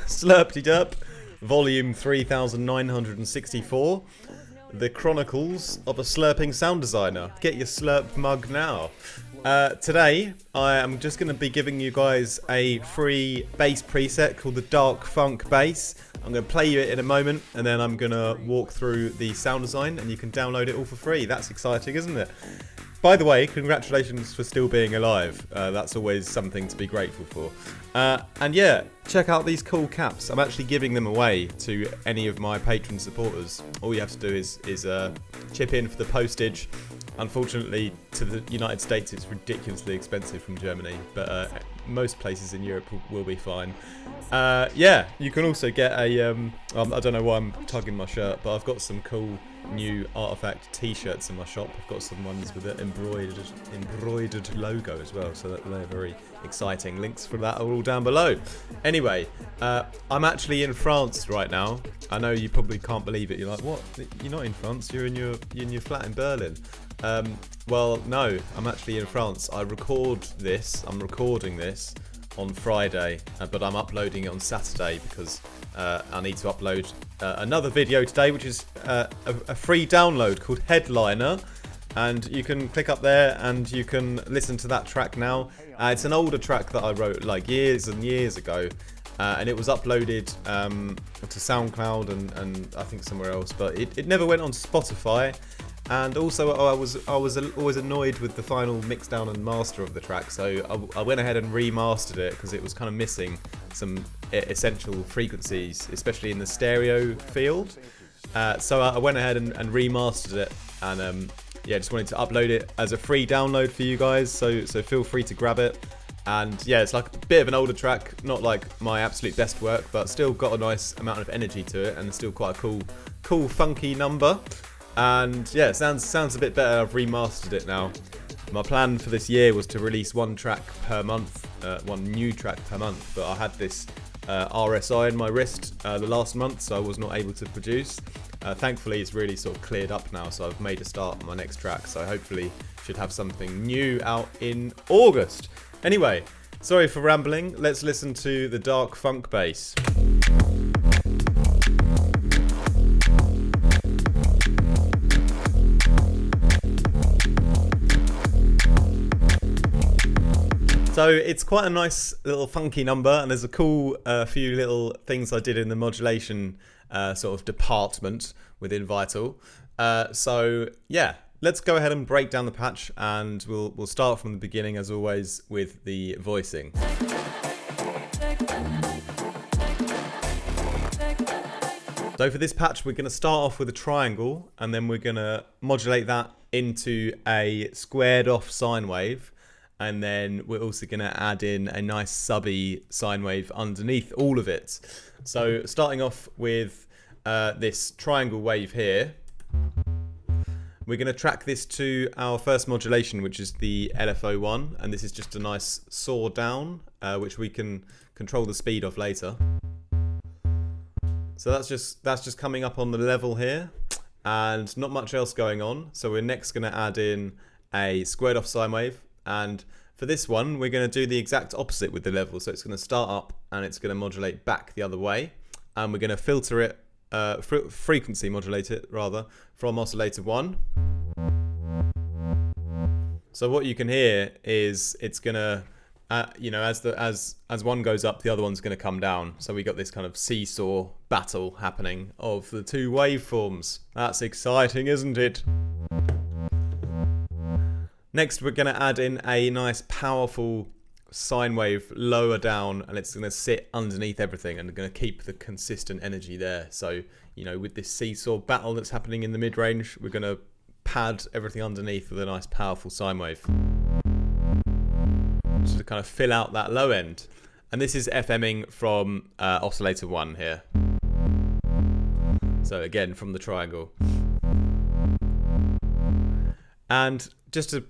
Slurpty Derp, volume 3964. The Chronicles of a Slurping Sound Designer. Get your slurp mug now. Today, I am just going to be giving you guys a free bass preset called the Dark Funk Bass. I'm going to play you it in a moment, and then I'm going to walk through the sound design, and you can download it all for free. That's exciting, isn't it? By the way, congratulations for still being alive. That's always something to be grateful for. And yeah, check out these cool caps. I'm actually giving them away to any of my patron supporters. All you have to do is chip in for the postage. Unfortunately, to the United States, it's ridiculously expensive from Germany, but most places in Europe will be fine. Yeah, you can also get a, I don't know why I'm tugging my shirt, but I've got some cool new Artifact t-shirts in my shop. I've got some ones with an embroidered logo as well, so that they're very exciting. Links for that are all down below. Anyway, I'm actually in France right now. I know you probably can't believe it. You're like, what? You're not in France, you're in your flat in Berlin. Well, no, I'm actually in France. I'm recording this on Friday, but I'm uploading it on Saturday because I need to upload another video today, which is a free download called Headliner, and you can click up there and you can listen to that track now. It's an older track that I wrote like years and years ago, and it was uploaded to SoundCloud and I think somewhere else, but it never went on Spotify. And also, I was always annoyed with the final mix down and master of the track, so I went ahead and remastered it because it was kind of missing some essential frequencies, especially in the stereo field. So I went ahead and remastered it, and yeah, just wanted to upload it as a free download for you guys. So feel free to grab it. And yeah, it's like a bit of an older track, not like my absolute best work, but still got a nice amount of energy to it, and still quite a cool, funky number. And yeah, it sounds a bit better. I've remastered it now. My plan for this year was to release one track per month, one new track per month, but I had this RSI in my wrist the last month, so I was not able to produce. Thankfully, it's really sort of cleared up now, so I've made a start on my next track, so hopefully should have something new out in August. Anyway, sorry for rambling. Let's listen to the Dark Funk Bass. So it's quite a nice little funky number, and there's a cool few little things I did in the modulation sort of department within Vital. So yeah, let's go ahead and break down the patch, and we'll start from the beginning as always with the voicing. So for this patch, we're going to start off with a triangle, and then we're going to modulate that into a squared off sine wave. And then we're also going to add in a nice subby sine wave underneath all of it. So starting off with this triangle wave here, we're going to track this to our first modulation, which is the LFO1, and this is just a nice saw down, which we can control the speed of later. So that's just coming up on the level here, and not much else going on. So we're next going to add in a squared off sine wave. And for this one, we're going to do the exact opposite with the level. So it's going to start up and it's going to modulate back the other way. And we're going to filter it, frequency modulate it rather, from oscillator 1. So what you can hear is it's going to, as one goes up, the other one's going to come down. So we got this kind of seesaw battle happening of the two waveforms. That's exciting, isn't it? Next, we're going to add in a nice powerful sine wave lower down, and it's going to sit underneath everything and going to keep the consistent energy there. So, with this seesaw battle that's happening in the mid-range, we're going to pad everything underneath with a nice powerful sine wave, just to kind of fill out that low end. And this is FMing from oscillator 1 here. So again, from the triangle. And just to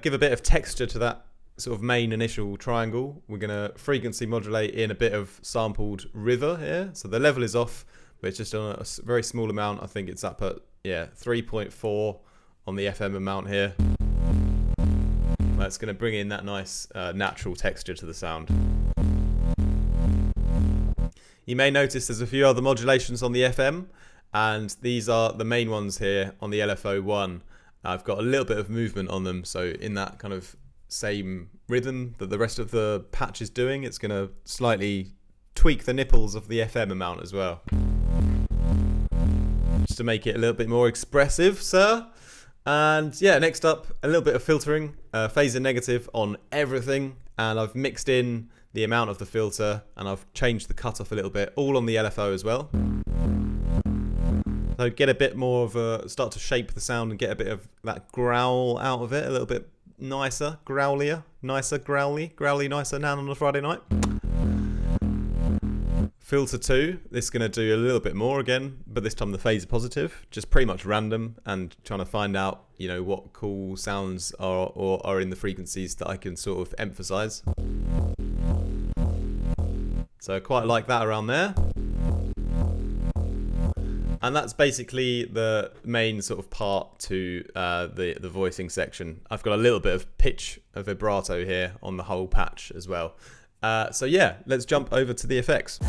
give a bit of texture to that sort of main initial triangle, we're going to frequency modulate in a bit of sampled river here. So the level is off, but it's just on a very small amount. I think it's up at 3.4 on the FM amount here. That's going to bring in that nice natural texture to the sound. You may notice there's a few other modulations on the FM, and these are the main ones here on the LFO1. I've got a little bit of movement on them, so in that kind of same rhythm that the rest of the patch is doing, it's going to slightly tweak the nipples of the FM amount as well, just to make it a little bit more expressive, sir. And yeah, next up, a little bit of filtering, phaser negative on everything, and I've mixed in the amount of the filter, and I've changed the cutoff a little bit, all on the LFO as well. So get a bit more of a, start to shape the sound and get a bit of that growl out of it, a little bit nicer, growlier, nicer, growly, nicer now on a Friday night. Filter 2, this is going to do a little bit more again, but this time the phaser positive, just pretty much random and trying to find out, you know, what cool sounds are in the frequencies that I can sort of emphasize. So I quite like that around there. And that's basically the main sort of part to the voicing section. I've got a little bit of pitch, a vibrato here on the whole patch as well. So yeah, let's jump over to the effects.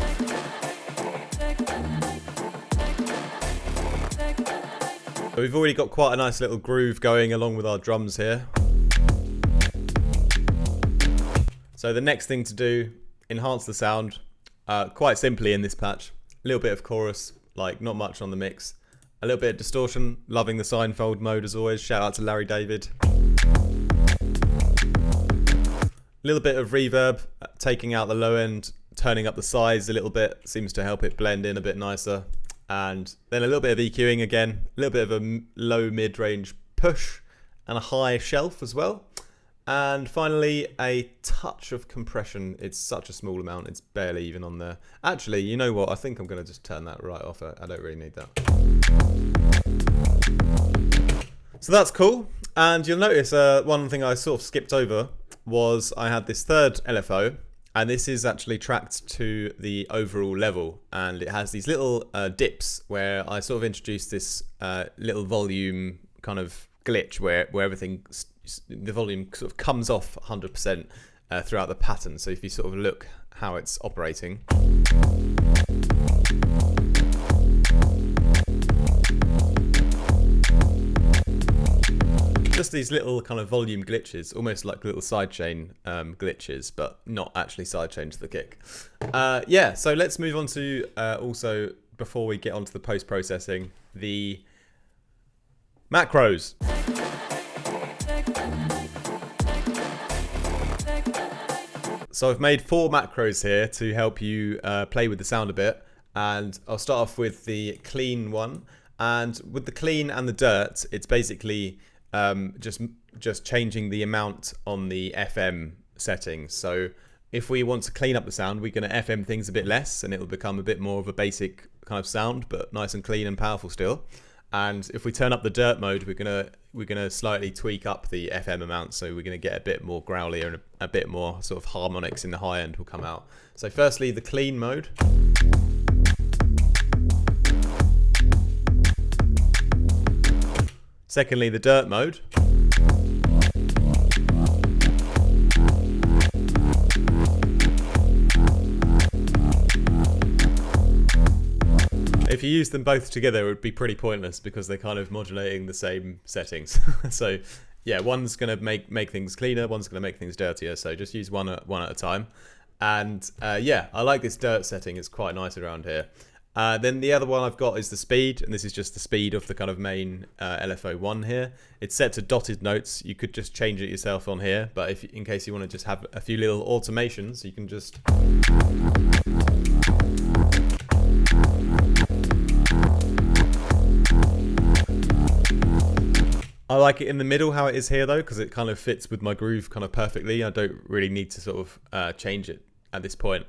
So we've already got quite a nice little groove going along with our drums here. So the next thing to do, enhance the sound, quite simply in this patch. A little bit of chorus, like not much on the mix. A little bit of distortion, loving the Seinfeld mode as always. Shout out to Larry David. A little bit of reverb, taking out the low end, turning up the size a little bit, seems to help it blend in a bit nicer. And then a little bit of EQing again, a little bit of a low mid-range push and a high shelf as well. And finally, a touch of compression. It's such a small amount, it's barely even on there. Actually, you know what? I think I'm going to just turn that right off. I don't really need that. So that's cool. And you'll notice one thing I sort of skipped over was I had this third LFO, and this is actually tracked to the overall level, and it has these little dips where I sort of introduced this little volume kind of glitch where everything, the volume sort of comes off 100% throughout the pattern. So if you sort of look how it's operating, just these little kind of volume glitches, almost like little sidechain glitches, but not actually sidechain to the kick. Yeah, so let's move on to also, before we get onto the post-processing, the macros. So I've made 4 macros here to help you play with the sound a bit, and I'll start off with the clean one. And with the clean and the dirt, it's basically just changing the amount on the FM settings. So if we want to clean up the sound, we're going to FM things a bit less, and it will become a bit more of a basic kind of sound, but nice and clean and powerful still. And if we turn up the dirt mode, we're gonna slightly tweak up the FM amount, so we're gonna get a bit more growlier and a bit more sort of harmonics in the high end will come out. So firstly, the clean mode. Secondly, the dirt mode. If you use them both together, it would be pretty pointless because they're kind of modulating the same settings. So yeah, one's going to make things cleaner, one's going to make things dirtier. So just use one at a time. And yeah, I like this dirt setting. It's quite nice around here. Then the other one I've got is the speed, and this is just the speed of the kind of main LFO1 here. It's set to dotted notes. You could just change it yourself on here, but if in case you want to just have a few little automations, you can just... I like it in the middle how it is here though, because it kind of fits with my groove kind of perfectly. I don't really need to sort of change it at this point.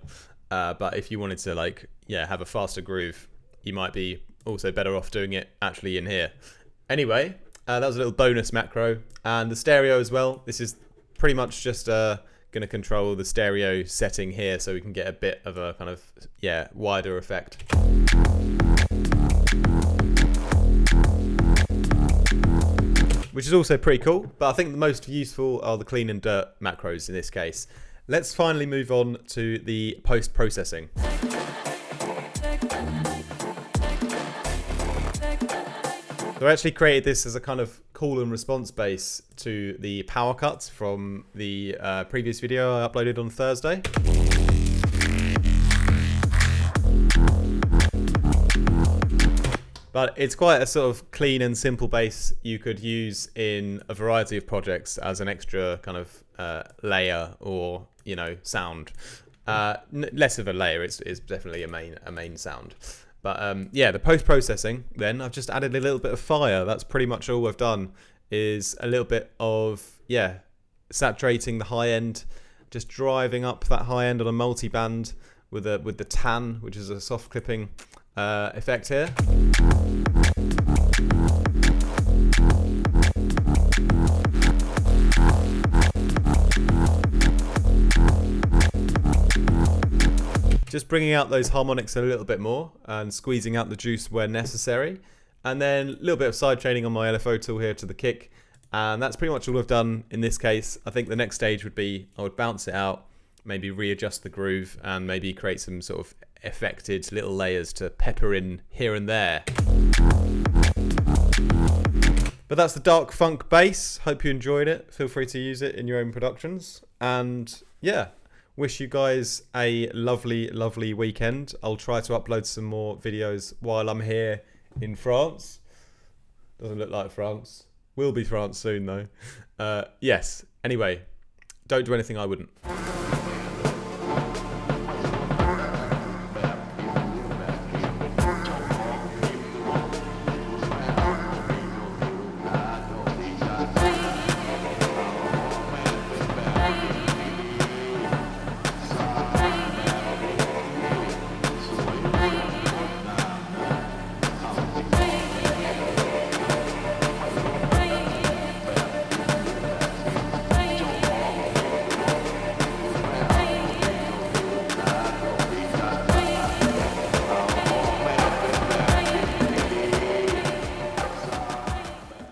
But if you wanted to, like, yeah, have a faster groove, you might be also better off doing it actually in here. Anyway, that was a little bonus macro. And the stereo as well. This is pretty much just going to control the stereo setting here, so we can get a bit of a kind of, yeah, wider effect. Which is also pretty cool, but I think the most useful are the clean and dirt macros in this case. Let's finally move on to the post-processing. So I actually created this as a kind of call and response base to the power cuts from the previous video I uploaded on Thursday. But it's quite a sort of clean and simple bass you could use in a variety of projects as an extra kind of layer or, you know, sound. Less of a layer, it's definitely a main sound. But yeah, the post-processing then, I've just added a little bit of fire. That's pretty much all I've done, is a little bit of, yeah, saturating the high end, just driving up that high end on a multi-band with the tan, which is a soft clipping effect here. Just bringing out those harmonics a little bit more and squeezing out the juice where necessary. And then a little bit of side chaining on my LFO tool here to the kick. And that's pretty much all I've done in this case. I think the next stage would be I would bounce it out, maybe readjust the groove, and maybe create some sort of affected little layers to pepper in here and there. But that's the dark funk bass. Hope you enjoyed it. Feel free to use it in your own productions. And yeah, wish you guys a lovely, lovely weekend. I'll try to upload some more videos while I'm here in France. Doesn't look like France. Will be France soon though. Yes. Anyway, don't do anything I wouldn't.